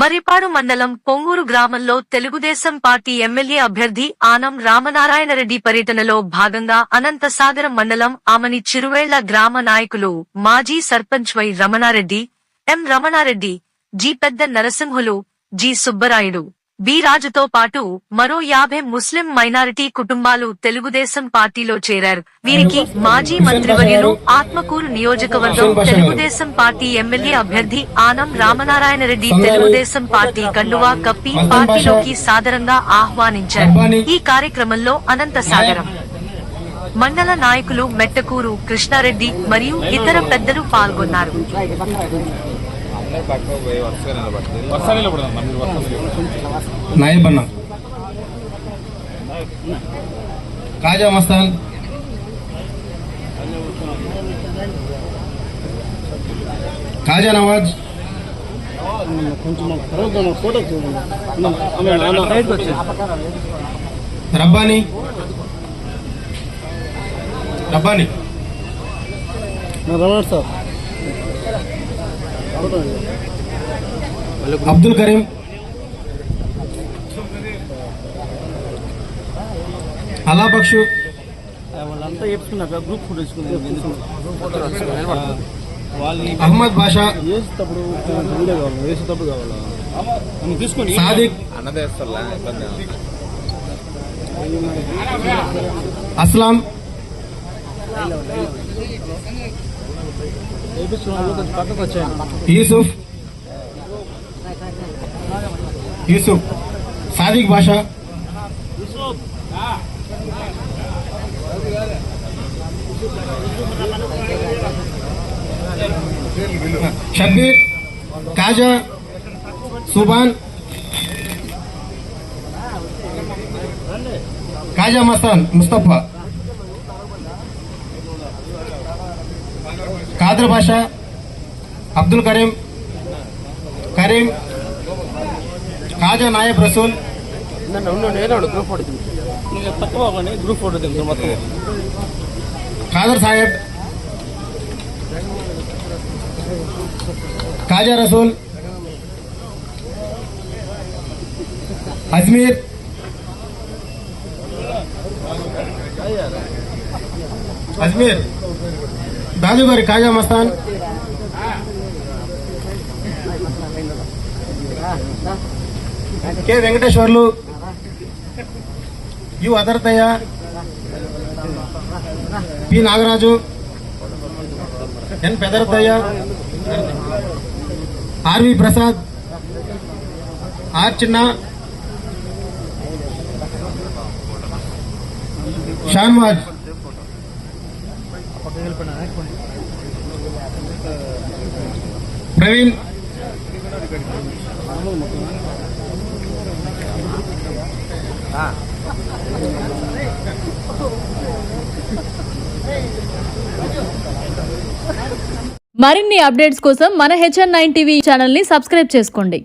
మర్రిపాడు మండలం పొంగూరు గ్రామంలో Telugu Desam party MLA అభ్యర్థి ఆనం రామనారాయణరెడ్డి పర్యటనలో భాగంగా అనంతసాగరం మండలం ఆమని చిరువేళ్ల గ్రామ నాయకులు మాజీ sarpanch Y Ramanareddy, M Ramanareddy, G పెద్ద నరసింహులు, జి సుబ్బరాయుడు, బి రాజుతో పాటు మరో 50 ముస్లిం మైనారిటీ కుటుంబాలు తెలుగుదేశం పార్టీలో చేరారు. వీరికి మాజీ మంత్రివర్యులు ఆత్మకూరు నియోజకవర్గం తెలుగుదేశం పార్టీ ఎమ్మెల్యే అభ్యర్థి ఆనం రామనారాయణరెడ్డి తెలుగుదేశం పార్టీ కండువా కప్పి పార్టీలోకి సాదరంగా ఆహ్వానించారు. ఈ కార్యక్రమంలో అనంతసాగరం మండల నాయకులు మెట్టకూరు కృష్ణారెడ్డి మరియు ఇతర పెద్దలు పాల్గొన్నారు. नायब काजा मस्तान काजा नवाज रब्बानी रब्बानी अब्दुल करीम अला बख्शु अहमद बाषा सादिक अस्लाम यूसुफ यूसुफ सादिक बाषा शब्बीर काजा सुबान काजा मस्तान मुस्तफा कादर बाषा अब्दुल करीम करीम काजा नायब रसूल कादर साहेब काजा रसूल अजमीर अजमीर दादू गारी Kaja Mastan K Venkateswarlu U Adarathaiah P Nagaraju N Pedarathaiah RV Prasad R Chinna Shahnawaz Praveen మరిన్ని అప్డేట్స్ కోసం మన HN9 టీవీ ఛానల్ ని సబ్స్క్రైబ్ చేసుకోండి.